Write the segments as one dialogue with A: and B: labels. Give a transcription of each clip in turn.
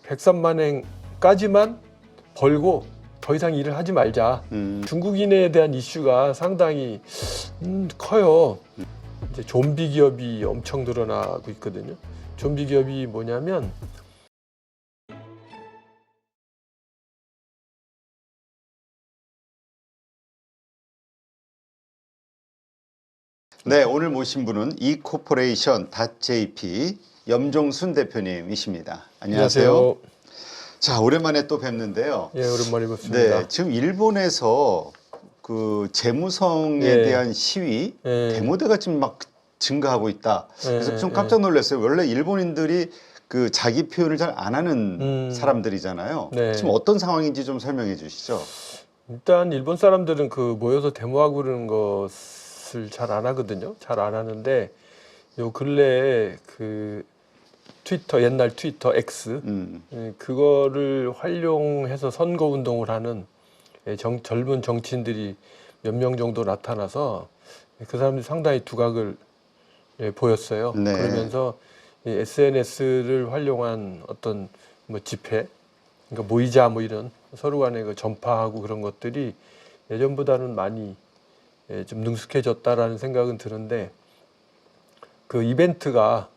A: 103만행까지만 벌고 더 이상 일을 하지 말자. 중국인에 대한 이슈가 상당히 커요. 이제 좀비 기업이 엄청 늘어나고 있거든요. 좀비 기업이 뭐냐면
B: 네, 오늘 모신 분은 이코퍼레이션 .jp 염종순 대표님이십니다. 안녕하세요. 자, 오랜만에 또 뵙는데요.
A: 예, 오랜만에 뵙습니다.
B: 네, 지금 일본에서 그 재무성에
A: 예.
B: 대한 시위,
A: 예.
B: 데모대가 지금 막 증가하고 있다. 그래서
A: 예,
B: 좀
A: 예.
B: 깜짝 놀랐어요. 원래 일본인들이 그 자기 표현을 잘 안 하는 사람들이잖아요.
A: 네.
B: 지금 어떤 상황인지 좀 설명해 주시죠.
A: 일단 일본 사람들은 그 모여서 데모하고 그러는 것을 잘 안 하거든요. 잘 안 하는데 요 근래에 그 트위터, 옛날 트위터 X 그거를 활용해서 선거 운동을 하는 젊은 정치인들이 몇 명 정도 나타나서 그 사람들이 상당히 두각을 보였어요.
B: 네.
A: 그러면서 SNS를 활용한 어떤 뭐 집회, 그러니까 모이자 뭐 이런 서로 간에 그 전파하고 그런 것들이 예전보다는 많이 좀 능숙해졌다라는 생각은 드는데 그 이벤트가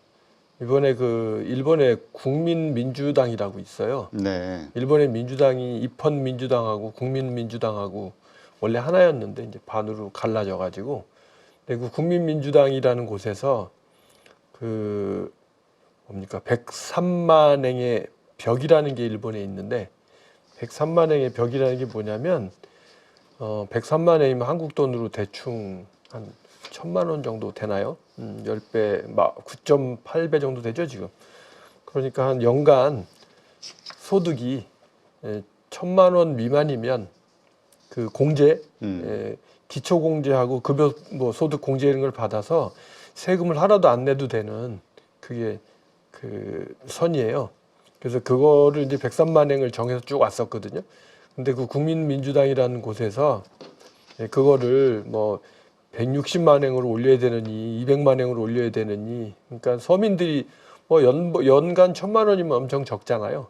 A: 이번에 그 일본의 국민민주당이라고 있어요.
B: 네.
A: 일본의 민주당이 입헌민주당하고 국민민주당하고 원래 하나였는데 이제 반으로 갈라져 가지고 근데 그 국민민주당이라는 곳에서 그 뭡니까 103만행의 벽이라는 게 일본에 있는데 103만행의 벽이라는 게 뭐냐면 103만행이면 한국 돈으로 대충 한 1,000만 원 정도 되나요? 10배, 9.8배 정도 되죠 지금. 그러니까 한 연간 소득이 1,000만 원 미만이면 그 공제, 기초 공제하고 급여 뭐 소득 공제 이런 걸 받아서 세금을 하나도 안 내도 되는 그게 그 선이에요. 그래서 그거를 이제 103만행을 정해서 쭉 왔었거든요. 근데 그 국민민주당이라는 곳에서 그거를 뭐 160만행으로 올려야 되느니 200만행으로 올려야 되느니 그러니까 서민들이 뭐 연간 1,000만 원이면 엄청 적잖아요.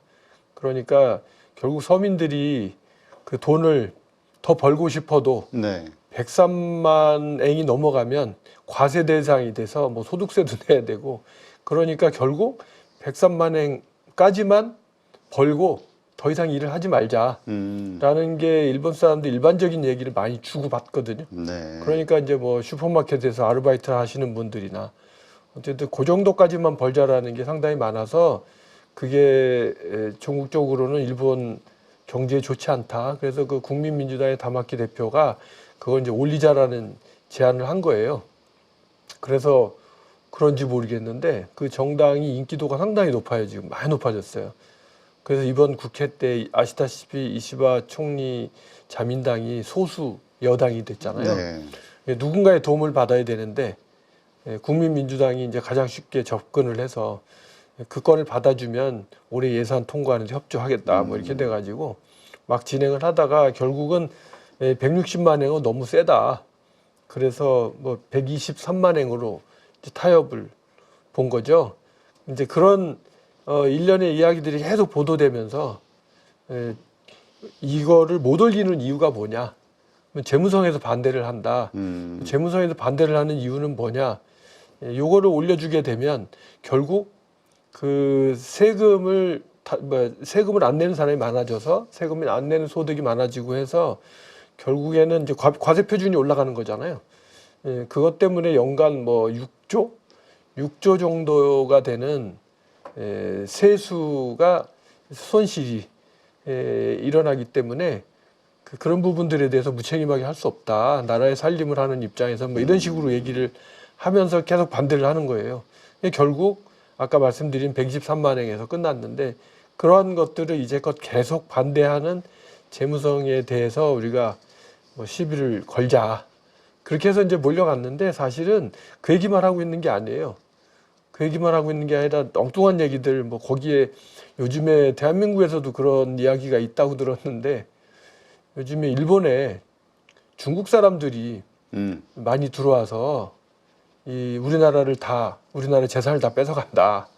A: 그러니까 결국 서민들이 그 돈을 더 벌고 싶어도
B: 네.
A: 103만행이 넘어가면 과세 대상이 돼서 뭐 소득세도 내야 되고 그러니까 결국 103만행까지만 벌고 더 이상 일을 하지 말자라는 게 일본 사람들 일반적인 얘기를 많이 주고받거든요.
B: 네.
A: 그러니까 이제 뭐 슈퍼마켓에서 아르바이트 하시는 분들이나 어쨌든 그 정도까지만 벌자라는 게 상당히 많아서 그게 전국적으로는 일본 경제에 좋지 않다. 그래서 그 국민민주당의 다마키 대표가 그걸 이제 올리자라는 제안을 한 거예요. 그래서 그런지 모르겠는데 그 정당이 인기도가 상당히 높아요. 지금 많이 높아졌어요. 그래서 이번 국회 때 아시다시피 이시바 총리 자민당이 소수 여당이 됐잖아요.
B: 네.
A: 누군가의 도움을 받아야 되는데 국민민주당이 이제 가장 쉽게 접근을 해서 그 건을 받아주면 올해 예산 통과하는데 협조하겠다 뭐 이렇게 돼가지고 막 진행을 하다가 결국은 160만행은 너무 세다. 그래서 뭐 123만행으로 타협을 본 거죠. 이제 그런 일련의 이야기들이 계속 보도되면서 이거를 못 올리는 이유가 뭐냐? 재무성에서 반대를 한다. 재무성에서 반대를 하는 이유는 뭐냐? 요거를 올려주게 되면 결국 그 세금을 안 내는 사람이 많아져서 세금을 안 내는 소득이 많아지고 해서 결국에는 이제 과세 표준이 올라가는 거잖아요. 그것 때문에 연간 뭐 6조 정도가 되는 세수가 손실이 일어나기 때문에 그런 부분들에 대해서 무책임하게 할 수 없다. 나라의 살림을 하는 입장에서 뭐 이런 식으로 얘기를 하면서 계속 반대를 하는 거예요. 결국 아까 말씀드린 123만행에서 끝났는데 그러한 것들을 이제껏 계속 반대하는 재무성에 대해서 우리가 뭐 시비를 걸자. 그렇게 해서 이제 몰려갔는데 사실은 그 얘기만 하고 있는 게 아니에요. 그 얘기만 하고 있는 게 아니라 엉뚱한 얘기들 뭐 거기에 요즘에 대한민국에서도 그런 이야기가 있다고 들었는데 요즘에 일본에 중국 사람들이 많이 들어와서 우리나라 재산을 다 뺏어간다.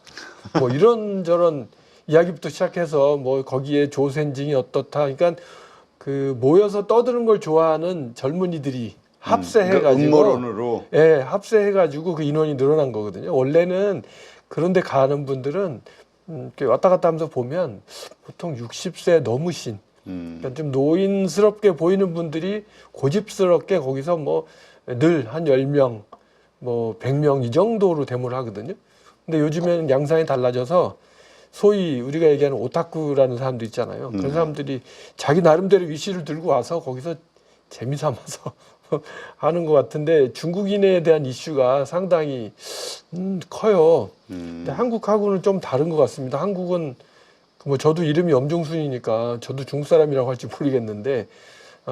A: 뭐 이런저런 이야기부터 시작해서 뭐 거기에 조센징이 어떻다. 그러니까 그 모여서 떠드는 걸 좋아하는 젊은이들이 합세해가지고
B: 그러니까 음모론으로
A: 예, 합세해가지고 그 인원이 늘어난 거거든요. 원래는 그런데 가는 분들은 이렇게 왔다 갔다 하면서 보면 보통 60세 넘으신 그러니까 좀 노인스럽게 보이는 분들이 고집스럽게 거기서 뭐 늘 한 10명, 뭐 100명 이 정도로 데모를 하거든요. 근데 요즘에는 양상이 달라져서 소위 우리가 얘기하는 오타쿠라는 사람들 있잖아요. 그런 사람들이 자기 나름대로 이슈를 들고 와서 거기서 재미삼아서 하는 것 같은데 중국인에 대한 이슈가 상당히 커요. 근데 한국하고는 좀 다른 것 같습니다. 한국은 뭐 저도 이름이 엄종순이니까 저도 중국 사람이라고 할지 모르겠는데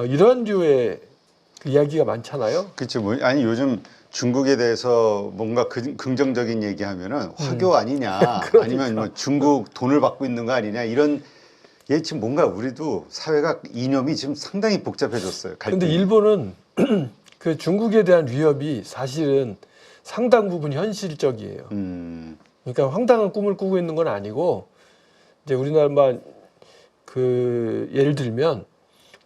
A: 이런 류의 그 이야기가 많잖아요.
B: 그렇죠. 뭐, 아니 요즘 중국에 대해서 뭔가 긍정적인 얘기하면은 화교 아니냐,
A: 그러니까.
B: 아니면 뭐 중국 돈을 받고 있는 거 아니냐 이런. 얘 지금 뭔가 우리도 사회가 이념이 지금 상당히 복잡해졌어요.
A: 근데
B: 갈등이.
A: 일본은 그 중국에 대한 위협이 사실은 상당 부분 현실적이에요. 그러니까 황당한 꿈을 꾸고 있는 건 아니고 이제 우리나라만 그 예를 들면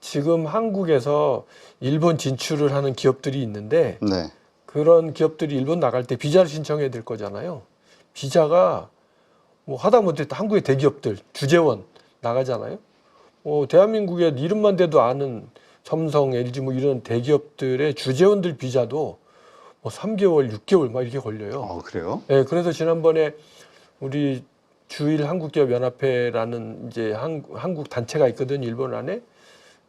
A: 지금 한국에서 일본 진출을 하는 기업들이 있는데
B: 네.
A: 그런 기업들이 일본 나갈 때 비자를 신청해야 될 거잖아요. 비자가 뭐 하다못해 한국의 대기업들 주재원 나가잖아요. 대한민국의 이름만 대도 아는 삼성, LG 뭐 이런 대기업들의 주재원들 비자도 뭐 3개월, 6개월 막 이렇게 걸려요.
B: 그래요?
A: 네, 그래서 지난번에 우리 주일 한국기업연합회라는 이제 한국 단체가 있거든 일본 안에.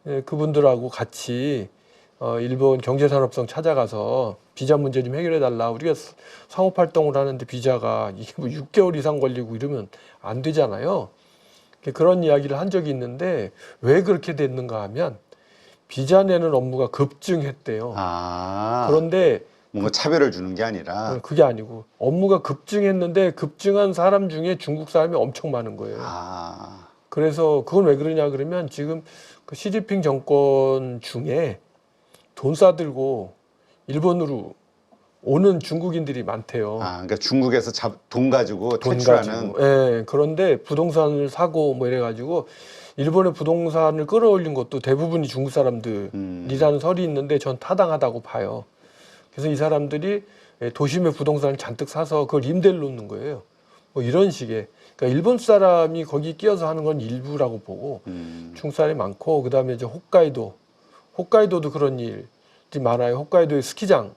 A: 예, 그분들하고 같이 일본 경제산업성 찾아가서 비자 문제 좀 해결해 달라. 우리가 상업 활동을 하는데 비자가 이게 뭐 6개월 이상 걸리고 이러면 안 되잖아요. 그런 이야기를 한 적이 있는데 왜 그렇게 됐는가 하면 비자 내는 업무가 급증했대요. 그런데
B: 뭔가 차별을 주는 게 아니라
A: 그게 아니고 업무가 급증했는데 급증한 사람 중에 중국 사람이 엄청 많은 거예요. 그래서 그건 왜 그러냐 그러면 지금 그 시진핑 정권 중에 돈 싸들고 일본으로 오는 중국인들이 많대요.
B: 그러니까 중국에서 돈 가지고 퇴출하는.
A: 예, 그런데 부동산을 사고 뭐 이래가지고 일본의 부동산을 끌어올린 것도 대부분이 중국 사람들이라는 설이 있는데 전 타당하다고 봐요. 그래서 이 사람들이 도심의 부동산을 잔뜩 사서 그걸 임대를 놓는 거예요. 뭐 이런 식의. 그러니까 일본 사람이 거기 끼어서 하는 건 일부라고 보고 중국 사람이 많고 그다음에 이제 홋카이도도 그런 일이 많아요. 홋카이도의 스키장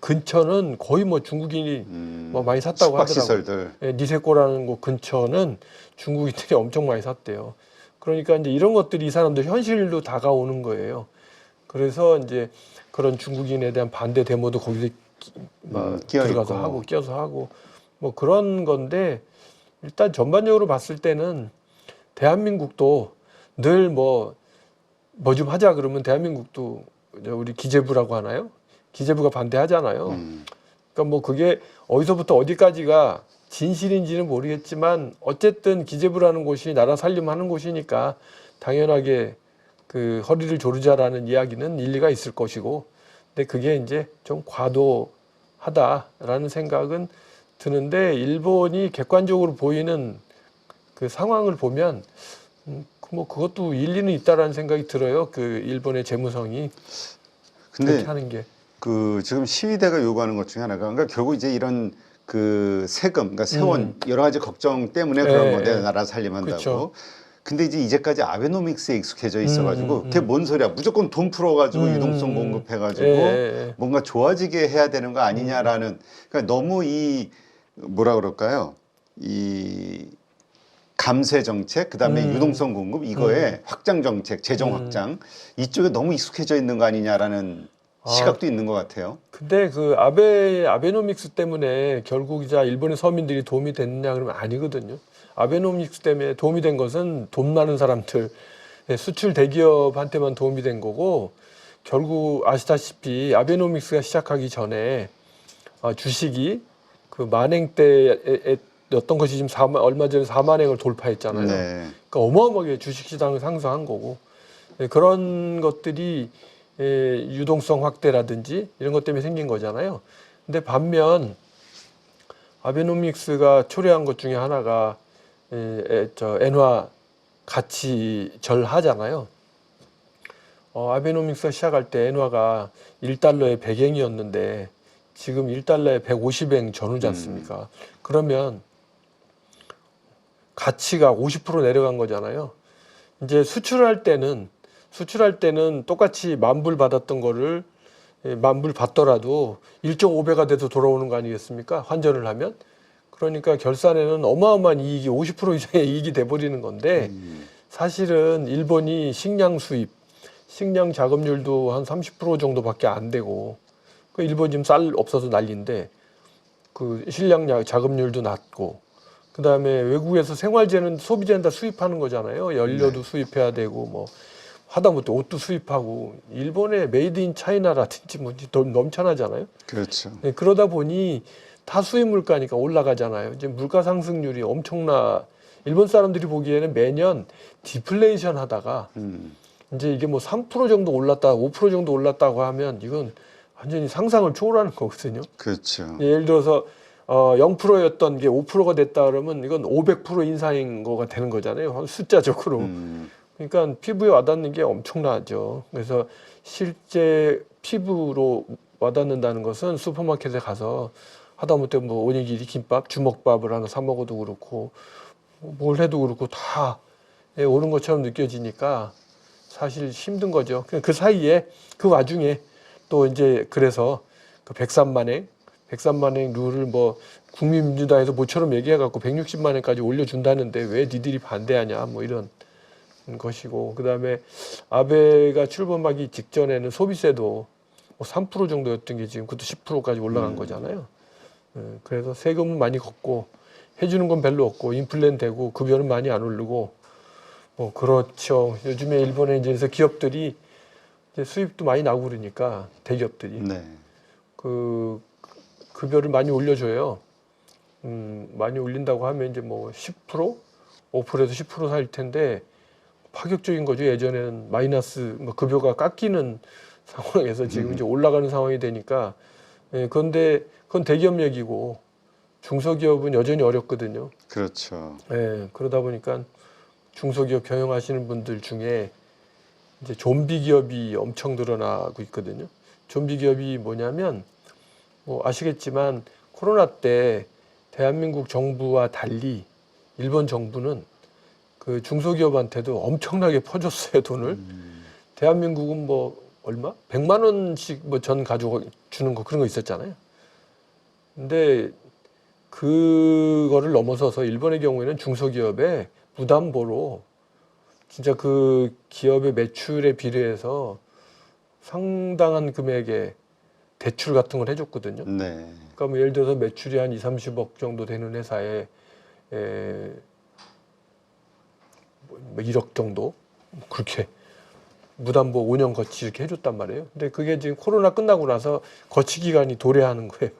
A: 근처는 거의 뭐 중국인이 뭐 많이 샀다고 하더라고요. 니세코라는 곳 근처는 중국인들이 엄청 많이 샀대요. 그러니까 이제 이런 것들이 이 사람들 현실로 다가오는 거예요. 그래서 이제 그런 중국인에 대한 반대 데모도 거기서 들어가서 하고 끼어서 하고 뭐 그런 건데 일단 전반적으로 봤을 때는 대한민국도 늘 뭐 좀 하자 그러면 대한민국도 우리 기재부라고 하나요? 기재부가 반대하잖아요. 그러니까 뭐 그게 어디서부터 어디까지가 진실인지는 모르겠지만 어쨌든 기재부라는 곳이 나라 살림하는 곳이니까 당연하게 그 허리를 조르자라는 이야기는 일리가 있을 것이고 근데 그게 이제 좀 과도하다라는 생각은 드는데 일본이 객관적으로 보이는 그 상황을 보면 뭐 그것도 일리는 있다라는 생각이 들어요. 그 일본의 재무성이
B: 근데
A: 그렇게 하는 게.
B: 그 지금 시위대가 요구하는 것 중에 하나가 그러니까 결국 이제 이런 그 세금, 그러니까 세원 여러 가지 걱정 때문에 그런 건데 나라 살림한다고.
A: 그쵸.
B: 근데 이제까지 아베노믹스에 익숙해져 있어가지고 그게 뭔 소리야? 무조건 돈 풀어가지고 유동성 공급해가지고 뭔가 좋아지게 해야 되는 거 아니냐라는. 그러니까 너무 이 뭐라 그럴까요? 이 감세 정책, 그다음에 유동성 공급 이거에 확장 정책, 재정 확장 이쪽에 너무 익숙해져 있는 거 아니냐라는 시각도 있는 것 같아요.
A: 근데 그 아베노믹스 때문에 결국 이제 일본의 서민들이 도움이 됐느냐 그러면 아니거든요. 아베노믹스 때문에 도움이 된 것은 돈 많은 사람들, 수출 대기업한테만 도움이 된 거고 결국 아시다시피 아베노믹스가 시작하기 전에 주식이 그 만행 때에 어떤 것이 지금 얼마 전에 4만행을 돌파했잖아요. 그러니까 어마어마하게 주식시장을 상승한 거고 그런 것들이 유동성 확대라든지 이런 것 때문에 생긴 거잖아요. 근데 반면 아베노믹스가 초래한 것 중에 하나가 엔화 가치 절하잖아요. 아베노믹스가 시작할 때 엔화가 1달러에 100엔이었는데 지금 1달러에 150엔 전후지 않습니까? 그러면 가치가 50% 내려간 거잖아요. 이제 수출할 때는 똑같이 10,000불 받았던 거를 10,000불 받더라도 1.5배가 돼서 돌아오는 거 아니겠습니까? 환전을 하면. 그러니까 결산에는 어마어마한 이익이 50% 이상의 이익이 돼버리는 건데 사실은 일본이 식량 수입, 식량 작업률도 한 30% 정도밖에 안 되고 그 일본 지금 쌀 없어서 난리인데 그 식량 작업률도 낮고 그 다음에 외국에서 생활재는 소비재는 다 수입하는 거잖아요. 연료도 수입해야 되고 뭐 하다못해 옷도 수입하고 일본의 메이드 인 차이나라든지 뭐 넘쳐나잖아요.
B: 그렇죠.
A: 네, 그러다 보니 다 수입 물가니까 올라가잖아요. 이제 물가 상승률이 엄청나. 일본 사람들이 보기에는 매년 디플레이션 하다가 이제 이게 뭐 3% 정도 올랐다, 5% 정도 올랐다고 하면 이건 완전히 상상을 초월하는 거거든요.
B: 그렇죠.
A: 예를 들어서 0%였던 게 5%가 됐다 그러면 이건 500% 인상인 거가 되는 거잖아요. 숫자적으로. 그러니까 피부에 와닿는 게 엄청나죠. 그래서 실제 피부로 와닿는다는 것은 슈퍼마켓에 가서 하다못해 뭐 오니기리, 김밥, 주먹밥을 하나 사 먹어도 그렇고 뭘 해도 그렇고 다 오른 것처럼 느껴지니까 사실 힘든 거죠. 그 사이에 그 와중에 또 이제 그래서 그 103만행 룰을 뭐 국민민주당에서 모처럼 얘기해갖고 160만행까지 올려준다는데 왜 니들이 반대하냐 뭐 이런 것이고 그 다음에 아베가 출범하기 직전에는 소비세도 뭐 3% 정도였던 게 지금 그것도 10%까지 올라간 거잖아요. 그래서 세금은 많이 걷고 해주는 건 별로 없고 인플레는 되고 급여는 많이 안 오르고 뭐 그렇죠. 요즘에 일본에 이제 기업들이 이제 수입도 많이 나고 그러니까 대기업들이
B: 네.
A: 그 급여를 많이 올려줘요. 많이 올린다고 하면 이제 뭐 10%, 5%에서 10% 사일 텐데 파격적인 거죠. 예전에는 마이너스 뭐 급여가 깎이는 상황에서 지금 이제 올라가는 상황이 되니까 그런데 그건 대기업 얘기고 중소기업은 여전히 어렵거든요.
B: 그렇죠.
A: 그러다 보니까 중소기업 경영하시는 분들 중에 이제 좀비 기업이 엄청 늘어나고 있거든요. 좀비 기업이 뭐냐면 뭐 아시겠지만 코로나 때 대한민국 정부와 달리 일본 정부는 그 중소기업한테도 엄청나게 퍼줬어요, 돈을. 대한민국은 뭐 얼마? 100만 원씩 뭐 전 가지고 주는 거 그런 거 있었잖아요. 근데 그거를 넘어서서 일본의 경우에는 중소기업에 무담보로 진짜 그 기업의 매출에 비례해서 상당한 금액의 대출 같은 걸 해줬거든요.
B: 네.
A: 그러니까 뭐 예를 들어서 매출이 한 2, 30억 정도 되는 회사에 뭐 1억 정도 그렇게 무담보 5년 거치 이렇게 해줬단 말이에요. 근데 그게 지금 코로나 끝나고 나서 거치 기간이 도래하는 거예요.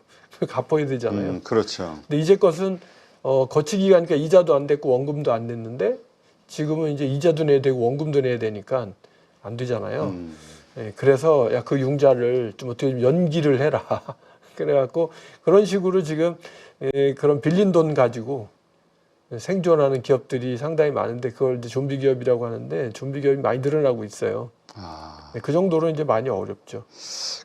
A: 갚아야 되잖아요.
B: 그렇죠.
A: 근데 이제 것은 거치 기간이니까 이자도 안 됐고 원금도 안 냈는데 지금은 이제 이자도 내야 되고 원금도 내야 되니까 안 되잖아요. 그래서 야, 그 융자를 좀 어떻게 좀 연기를 해라. 그래갖고 그런 식으로 지금 그런 빌린 돈 가지고 생존하는 기업들이 상당히 많은데 그걸 이제 좀비 기업이라고 하는데 좀비 기업이 많이 늘어나고 있어요. 그 정도로 이제 많이 어렵죠.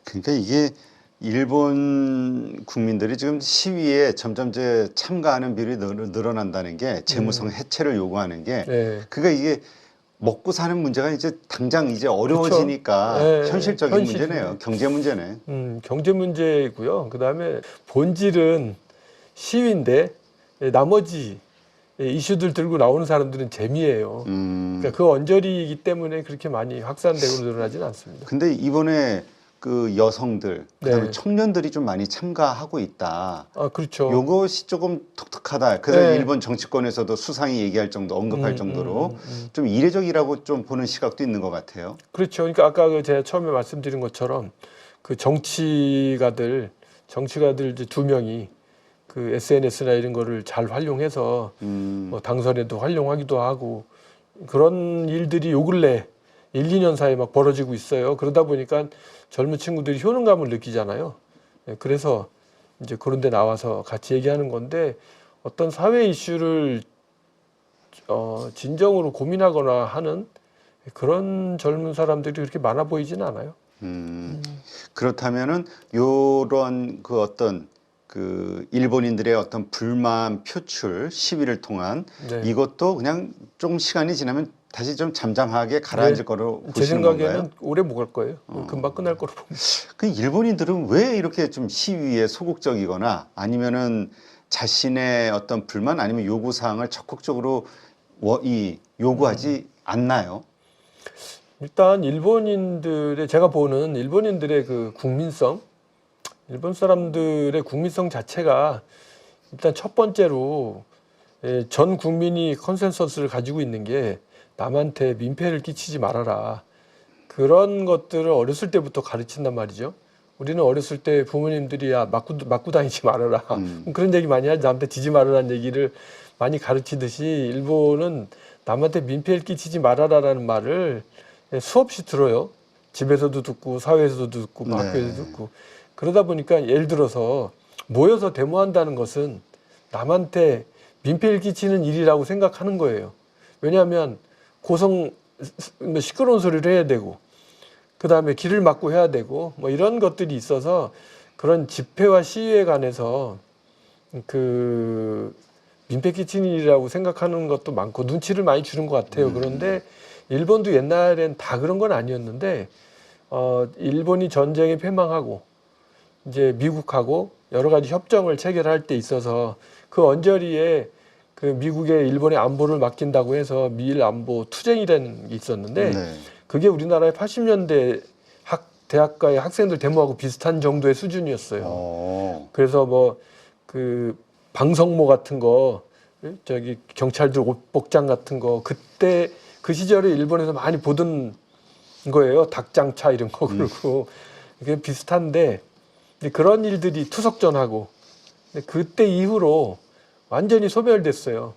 B: 그러니까 이게 일본 국민들이 지금 시위에 점점 이제 참가하는 비율이 늘어난다는 게 재무성 해체를 요구하는 게 그러니까 이게 먹고 사는 문제가 이제 당장 이제 어려워지니까 현실적인 문제네요. 경제 문제네.
A: 경제 문제이고요. 그다음에 본질은 시위인데 나머지 이슈들 들고 나오는 사람들은 재미예요. 그러니까 그 언저리이기 때문에 그렇게 많이 확산되고 늘어나지는 않습니다.
B: 근데 이번에 그 여성들, 그다음에 청년들이 좀 많이 참가하고 있다.
A: 그렇죠.
B: 요것이 조금 독특하다. 그래서 일본 정치권에서도 수상히 얘기할 정도, 언급할 정도로 좀 이례적이라고 좀 보는 시각도 있는 것 같아요.
A: 그렇죠. 그러니까 아까 제가 처음에 말씀드린 것처럼 그 정치가들 이제 2명이 그 SNS나 이런 거를 잘 활용해서 뭐 당선에도 활용하기도 하고 그런 일들이 요 근래 1, 2년 사이에 막 벌어지고 있어요. 그러다 보니까 젊은 친구들이 효능감을 느끼잖아요. 그래서 이제 그런 데 나와서 같이 얘기하는 건데 어떤 사회 이슈를 진정으로 고민하거나 하는 그런 젊은 사람들이 그렇게 많아 보이진 않아요.
B: 그렇다면은 요런 그 어떤 그 일본인들의 어떤 불만 표출 시위를 통한
A: 네.
B: 이것도 그냥 좀 시간이 지나면 다시 좀 잠잠하게 가라앉을 거로
A: 제
B: 보시는
A: 생각에는
B: 건가요?
A: 오래 못 갈 거예요. 금방 끝날 거로 봅니다.
B: 그 일본인들은 왜 이렇게 좀 시위에 소극적이거나 아니면은 자신의 어떤 불만 아니면 요구 사항을 적극적으로 요구하지 않나요?
A: 일단 일본인들의 제가 보는 일본인들의 그 국민성, 일본 사람들의 국민성 자체가 일단 첫 번째로 전 국민이 컨센서스를 가지고 있는 게 남한테 민폐를 끼치지 말아라. 그런 것들을 어렸을 때부터 가르친단 말이죠. 우리는 어렸을 때 부모님들이 야 맞고 다니지 말아라. 그런 얘기 많이 하지. 남한테 지지 말아라는 얘기를 많이 가르치듯이 일본은 남한테 민폐를 끼치지 말아라라는 말을 수없이 들어요. 집에서도 듣고 사회에서도 듣고
B: 네.
A: 학교에서도 듣고. 그러다 보니까 예를 들어서 모여서 데모한다는 것은 남한테 민폐를 끼치는 일이라고 생각하는 거예요. 왜냐하면 시끄러운 소리를 해야 되고 그 다음에 길을 막고 해야 되고 뭐 이런 것들이 있어서 그런 집회와 시위에 관해서 그 민폐 끼치는 일이라고 생각하는 것도 많고 눈치를 많이 주는 것 같아요. 그런데 일본도 옛날엔 다 그런 건 아니었는데 일본이 전쟁에 패망하고 이제 미국하고 여러 가지 협정을 체결할 때 있어서 그 언저리에 그 미국의 일본의 안보를 맡긴다고 해서 미일 안보 투쟁이라는 게 있었는데
B: 네.
A: 그게 우리나라의 80년대 대학가의 학생들 데모하고 비슷한 정도의 수준이었어요. 그래서 뭐 그 방성모 같은 거 저기 경찰들 옷 복장 같은 거 그때 그 시절에 일본에서 많이 보던 거예요. 닭장차 이런 거 그러고 이게 비슷한데 그런 일들이 투석전하고 그때 이후로 완전히 소멸됐어요.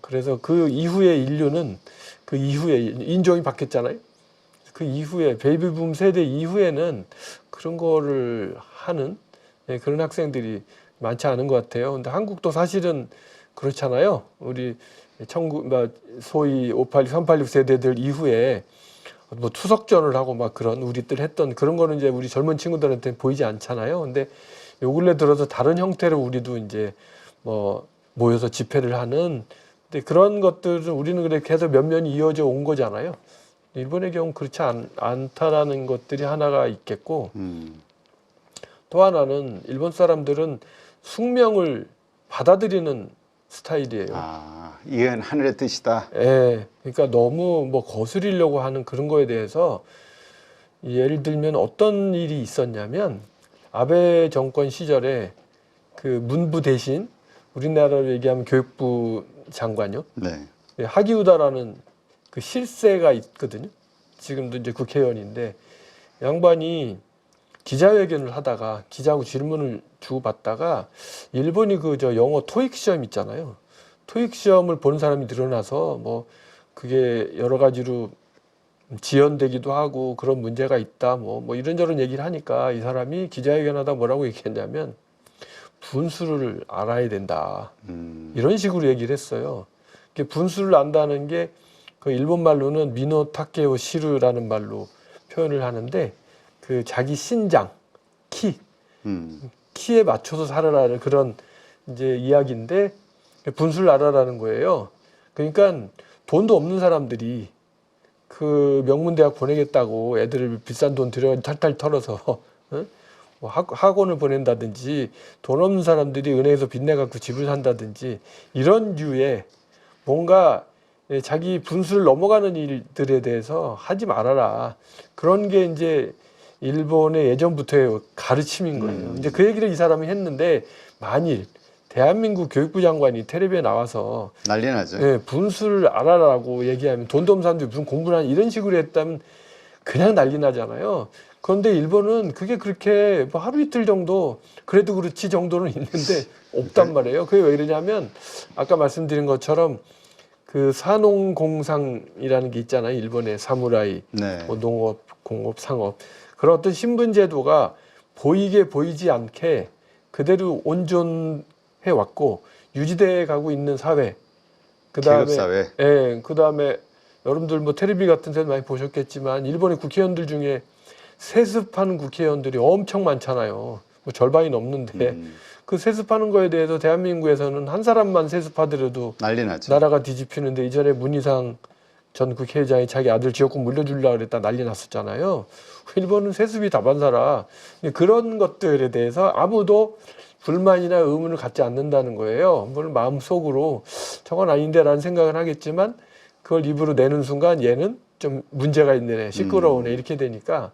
A: 그래서 그 이후에 인류는 그 이후에 인종이 바뀌었잖아요. 그 이후에 베이비붐 세대 이후에는 그런 거를 하는 그런 학생들이 많지 않은 것 같아요. 근데 한국도 사실은 그렇잖아요. 우리 소위 586, 386 세대들 이후에 뭐 투석전을 하고 막 그런 우리들 했던 그런 거는 이제 우리 젊은 친구들한테 보이지 않잖아요. 근데 요 근래 들어서 다른 형태로 우리도 이제 뭐 모여서 집회를 하는 근데 그런 것들은 우리는 그렇게 해서 몇 년이 이어져 온 거잖아요. 일본의 경우는 그렇지 않다라는 것들이 하나가 있겠고 또 하나는 일본 사람들은 숙명을 받아들이는 스타일이에요.
B: 이건 하늘의 뜻이다.
A: 예, 그러니까 너무 뭐 거스리려고 하는 그런 거에 대해서 예를 들면 어떤 일이 있었냐면 아베 정권 시절에 그 문부 대신 우리나라로 얘기하면 교육부 장관요.
B: 네.
A: 하기우다라는 그 실세가 있거든요. 지금도 이제 국회의원인데 양반이 기자회견을 하다가 기자하고 질문을 주고받다가 일본이 그 영어 토익 시험 있잖아요. 토익 시험을 보는 사람이 늘어나서 뭐 그게 여러 가지로 지연되기도 하고 그런 문제가 있다 뭐 이런저런 얘기를 하니까 이 사람이 기자회견하다 뭐라고 얘기했냐면 분수를 알아야 된다 이런 식으로 얘기를 했어요. 분수를 안다는 게 그 일본 말로는 미노 타케오 시루라는 말로 표현을 하는데 그 자기 신장 키에 맞춰서 살아라는 그런 이제 이야기인데 분수를 알아라는 거예요. 그러니까 돈도 없는 사람들이 그 명문대학 보내겠다고 애들을 비싼 돈 들여 탈탈 털어서 뭐 학원을 보낸다든지 돈 없는 사람들이 은행에서 빚내 갖고 집을 산다든지 이런 류의 뭔가 자기 분수를 넘어가는 일들에 대해서 하지 말아라. 그런 게 이제 일본의 예전부터의 가르침인 거예요. 이제 그 얘기를 이 사람이 했는데 만일 대한민국 교육부 장관이 텔레비에 나와서
B: 난리 나죠.
A: 분수를 알아라고 얘기하면 돈도 없는 사람들이 무슨 공부를 하는 이런 식으로 했다면 그냥 난리 나잖아요. 그런데 일본은 그게 그렇게 뭐 하루 이틀 정도 그래도 그렇지 정도는 있는데 없단 말이에요. 그게 왜 그러냐면 아까 말씀드린 것처럼 그 산농공상이라는 게 있잖아요. 일본의 사무라이,
B: 네.
A: 뭐 농업, 공업, 상업 그런 어떤 신분 제도가 보이게 보이지 않게 그대로 온전해 왔고 유지돼 가고 있는 사회 그다음에
B: 계급사회.
A: 예, 그다음에 여러분들 뭐 텔레비 같은 데서 많이 보셨겠지만 일본의 국회의원들 중에 세습하는 국회의원들이 엄청 많잖아요. 뭐 절반이 넘는데 그 세습하는 거에 대해서 대한민국에서는 한 사람만 세습하더라도
B: 난리 나죠.
A: 나라가 뒤집히는데 이전에 문희상 전 국회의장이 자기 아들 지역구 물려주려고 그랬다 난리 났었잖아요. 일본은 세습이 다반사라. 그런 것들에 대해서 아무도 불만이나 의문을 갖지 않는다는 거예요. 물론 마음속으로 저건 아닌데라는 생각은 하겠지만 그걸 입으로 내는 순간 얘는 좀 문제가 있네, 시끄러우네 이렇게 되니까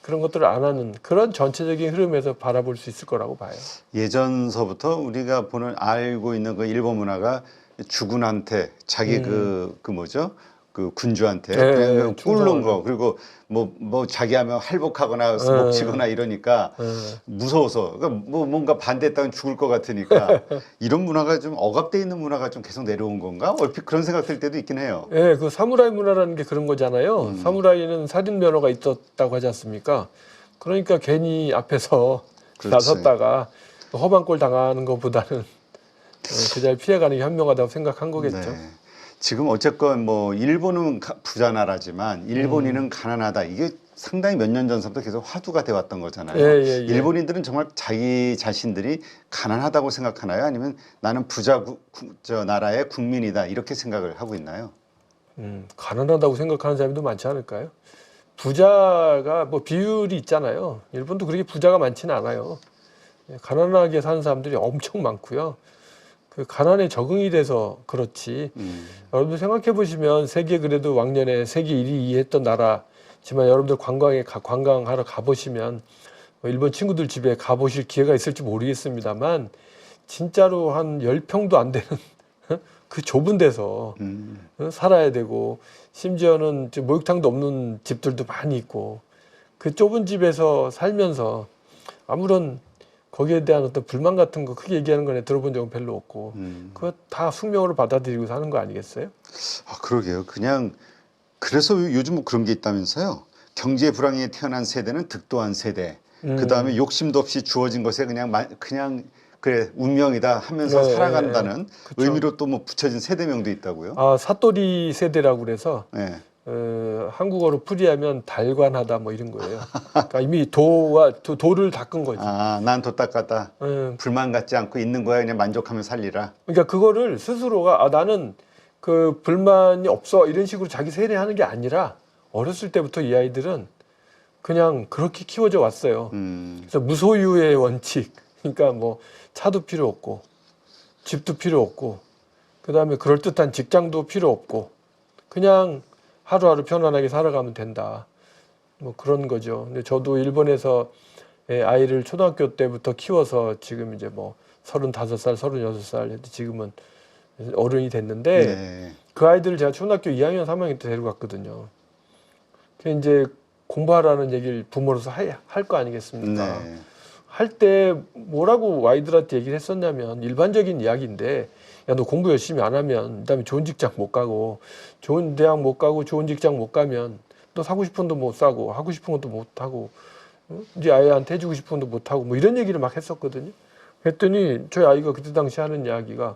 A: 그런 것들을 안 하는 그런 전체적인 흐름에서 바라볼 수 있을 거라고 봐요.
B: 예전서부터 우리가 알고 있는 그 일본 문화가 주군한테 자기 그 뭐죠? 그 군주한테
A: 네,
B: 그냥 꿀는
A: 충성하는.
B: 거, 그리고 뭐 자기 하면 할복하거나 먹치거나 이러니까 무서워서, 그러니까 뭐 뭔가 반대했다면 죽을 것 같으니까 이런 문화가 좀 억압돼 있는 문화가 좀 계속 내려온 건가? 얼핏 그런 생각 들 때도 있긴 해요.
A: 예, 그 사무라이 문화라는 게 그런 거잖아요. 사무라이는 살인 면허가 있었다고 하지 않습니까? 그러니까 괜히 앞에서
B: 그렇지.
A: 나섰다가 허방골 당하는 것보다는 그 자리 피해가는 게 현명하다고 생각한 거겠죠.
B: 네. 지금 어쨌건 뭐 일본은 부자 나라지만 일본인은 가난하다. 이게 상당히 몇 년 전서부터 계속 화두가 돼 왔던 거잖아요.
A: 예.
B: 일본인들은 정말 자기 자신들이 가난하다고 생각하나요? 아니면 나는 부자 저 나라의 국민이다 이렇게 생각을 하고 있나요?
A: 가난하다고 생각하는 사람도 많지 않을까요? 부자가 뭐 비율이 있잖아요. 일본도 그렇게 부자가 많지는 않아요. 가난하게 사는 사람들이 엄청 많고요. 그 가난에 적응이 돼서 그렇지. 여러분들 생각해 보시면 세계 그래도 왕년에 세계 1위 했던 나라지만 여러분들 관광하러 가보시면 일본 친구들 집에 가보실 기회가 있을지 모르겠습니다만 진짜로 한 10평도 안 되는 그 좁은 데서 살아야 되고 심지어는 목욕탕도 없는 집들도 많이 있고 그 좁은 집에서 살면서 아무런 거기에 대한 어떤 불만 같은 거 크게 얘기하는 거는 들어본 적은 별로 없고 그거 다 숙명으로 받아들이고 사는 거 아니겠어요?
B: 아, 그러게요. 그냥 그래서 요즘 뭐 그런 게 있다면서요. 경제 불황에 태어난 세대는 득도한 세대. 그 다음에 욕심도 없이 주어진 것에 그냥 그래 운명이다 하면서
A: 네,
B: 살아간다는
A: 그쵸.
B: 의미로 또 뭐 붙여진 세대명도 있다고요.
A: 아, 사또리 세대라고 그래서
B: 네.
A: 한국어로 풀이하면 달관하다 뭐 이런 거예요. 그러니까 이미 도를 닦은 거지.
B: 아, 난 도 닦았다. 불만 갖지 않고 있는 거야. 그냥 만족하며 살리라.
A: 그러니까 그거를 스스로가 나는 그 불만이 없어 이런 식으로 자기 세뇌하는 게 아니라 어렸을 때부터 이 아이들은 그냥 그렇게 키워져 왔어요. 그래서 무소유의 원칙. 그러니까 뭐 차도 필요 없고 집도 필요 없고 그다음에 그럴듯한 직장도 필요 없고 그냥 하루하루 편안하게 살아가면 된다. 뭐 그런 거죠. 근데 저도 일본에서 아이를 초등학교 때부터 키워서 지금 이제 뭐 35살, 36살 지금은 어른이 됐는데
B: 네.
A: 그 아이들을 제가 초등학교 2학년, 3학년 때 데려갔거든요. 그 이제 공부하라는 얘기를 부모로서 할 거 아니겠습니까?
B: 네.
A: 할 때 뭐라고 아이들한테 얘기를 했었냐면 일반적인 이야기인데 야, 너 공부 열심히 안 하면 그다음에 좋은 직장 못 가고 좋은 대학 못 가고 좋은 직장 못 가면 너 사고 싶은 돈 못 사고 하고 싶은 것도 못 하고 이제 아이한테 해주고 싶은 것도 못 하고 뭐 이런 얘기를 막 했었거든요. 그랬더니 저희 아이가 그때 당시 하는 이야기가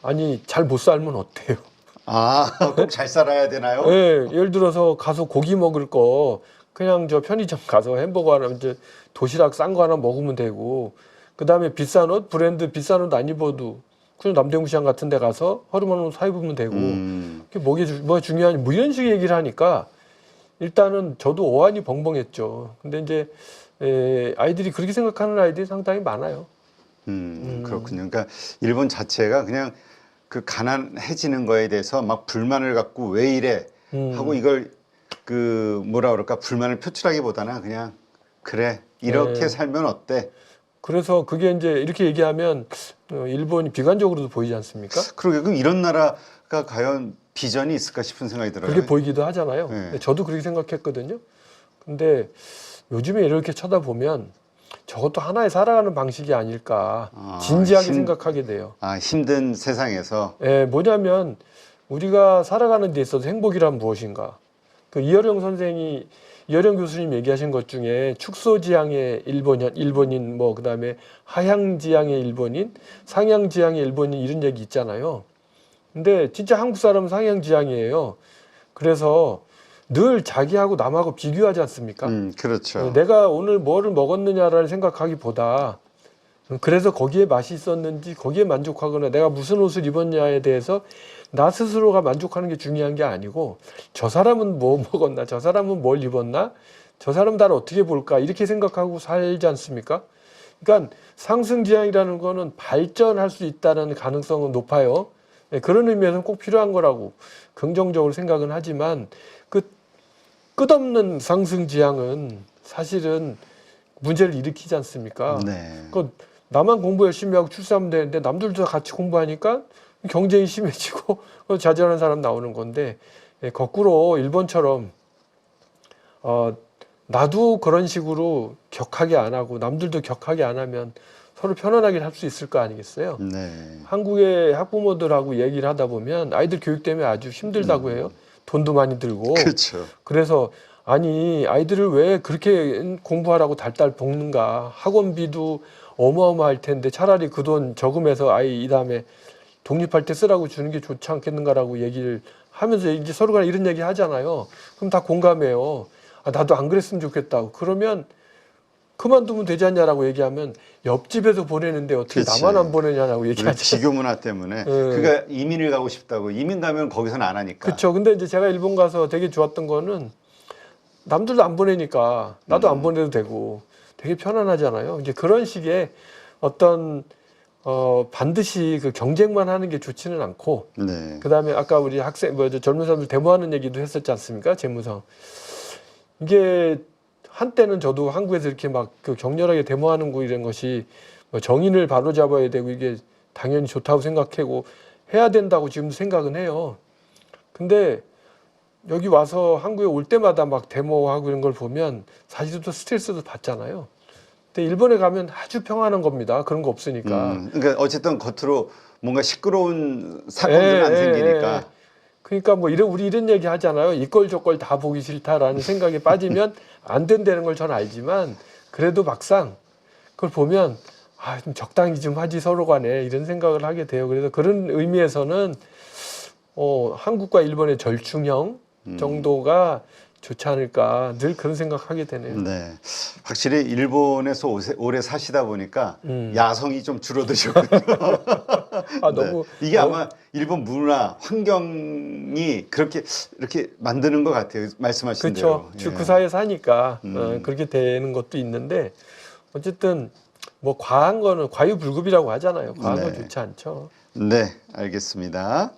A: 아니 잘 못 살면 어때요?
B: 아, 꼭 잘 살아야 되나요?
A: 네, 예를 들어서 가서 고기 먹을 거 그냥 저 편의점 가서 햄버거 하나 이제 도시락 싼 거 하나 먹으면 되고 그다음에 비싼 옷 브랜드 비싼 옷 안 입어도 그냥 남대문시장 같은 데 가서 허름한 옷 사 입으면 되고 그게 뭐가 중요하니 뭐 이런 식의 얘기를 하니까 일단은 저도 어안이 벙벙했죠. 근데 이제 아이들이 그렇게 생각하는 아이들이 상당히 많아요.
B: 그렇군요. 그러니까 일본 자체가 그냥 그 가난해지는 거에 대해서 막 불만을 갖고 왜 이래 하고 이걸 그 뭐라 그럴까 불만을 표출하기보다는 그냥 그래 이렇게
A: 네.
B: 살면 어때?
A: 그래서 그게 이제 이렇게 얘기하면 일본이 비관적으로도 보이지 않습니까?
B: 그러게 그럼 이런 나라가 과연 비전이 있을까 싶은 생각이 들어요.
A: 그렇게 보이기도 하잖아요.
B: 네.
A: 근데 저도 그렇게 생각했거든요. 근데 요즘에 이렇게 쳐다보면 저것도 하나의 살아가는 방식이 아닐까 진지하게 생각하게 돼요.
B: 아, 힘든 세상에서
A: 뭐냐면 우리가 살아가는 데 있어서 행복이란 무엇인가? 그 이어령 교수님 얘기하신 것 중에 축소지향의 일본인 그다음에 하향지향의 일본인, 상향지향의 일본인 이런 얘기 있잖아요. 근데 진짜 한국 사람은 상향지향이에요. 그래서 늘 자기하고 남하고 비교하지 않습니까?
B: 그렇죠.
A: 내가 오늘 뭐를 먹었느냐라는 생각하기보다 그래서 거기에 맛이 있었는지 거기에 만족하거나 내가 무슨 옷을 입었냐에 대해서 나 스스로가 만족하는 게 중요한 게 아니고 저 사람은 뭐 먹었나, 저 사람은 뭘 입었나, 저 사람 나를 어떻게 볼까 이렇게 생각하고 살지 않습니까? 그러니까 상승지향이라는 거는 발전할 수 있다는 가능성은 높아요. 네, 그런 의미에서는 꼭 필요한 거라고 긍정적으로 생각은 하지만 그 끝없는 상승지향은 사실은 문제를 일으키지 않습니까?
B: 네.
A: 그 나만 공부 열심히 하고 출세하면 되는데 남들도 같이 공부하니까 경쟁이 심해지고 좌절하는 사람 나오는 건데 거꾸로 일본처럼 나도 그런 식으로 격하게 안 하고 남들도 격하게 안 하면 서로 편안하게 할 수 있을 거 아니겠어요?
B: 네.
A: 한국의 학부모들하고 얘기를 하다 보면 아이들 교육 때문에 아주 힘들다고 해요. 돈도 많이 들고.
B: 그렇죠.
A: 그래서 아니 아이들을 왜 그렇게 공부하라고 달달 볶는가. 학원비도 어마어마할 텐데 차라리 그 돈 저금해서 아이 이 다음에 독립할 때 쓰라고 주는 게 좋지 않겠는가라고 얘기를 하면서 이제 서로가 이런 얘기 하잖아요. 그럼 다 공감해요. 아, 나도 안 그랬으면 좋겠다고. 그러면 그만두면 되지 않냐라고 얘기하면 옆집에서 보내는데 어떻게
B: 그치.
A: 나만 안 보내냐라고
B: 우리
A: 얘기하죠.
B: 비교 문화 때문에 그가 이민을 가고 싶다고 이민 가면 거기서는 안 하니까.
A: 그렇죠. 근데 이제 제가 일본 가서 되게 좋았던 거는 남들도 안 보내니까 나도 안 보내도 되고 되게 편안하잖아요. 이제 그런 식의 어떤 반드시 그 경쟁만 하는 게 좋지는 않고
B: 네.
A: 그다음에 아까 우리 학생 젊은 사람들 데모하는 얘기도 했었지 않습니까? 재무성. 이게 한때는 저도 한국에서 이렇게 막 그 격렬하게 데모하는 거 이런 것이 뭐 정인을 바로잡아야 되고 이게 당연히 좋다고 생각하고 해야 된다고 지금도 생각은 해요. 근데 여기 와서 한국에 올 때마다 막 데모하고 이런 걸 보면 사실 또 스트레스도 받잖아요. 근데 일본에 가면 아주 평안한 겁니다. 그런 거 없으니까.
B: 그러니까 어쨌든 겉으로 뭔가 시끄러운 사건들은 안 생기니까.
A: 그러니까 뭐 우리 이런 얘기 하잖아요. 이걸 저걸 다 보기 싫다라는 생각에 빠지면 안 된다는 걸 저는 알지만 그래도 막상 그걸 보면 아, 좀 적당히 좀 하지 서로 간에 이런 생각을 하게 돼요. 그래서 그런 의미에서는 한국과 일본의 절충형 정도가 좋지 않을까 늘 그런 생각하게 되네요.
B: 네, 확실히 일본에서 오래 사시다 보니까 야성이 좀 줄어드셨군요.
A: 아,
B: 네.
A: 너무
B: 이게 아마 일본 문화 환경이 그렇게 이렇게 만드는 것 같아요. 말씀하신
A: 그렇죠.
B: 대로.
A: 그 사회에 사니까 그렇게 되는 것도 있는데 어쨌든 뭐 과한 거는 과유불급이라고 하잖아요. 과한 건
B: 네.
A: 좋지 않죠.
B: 네, 알겠습니다.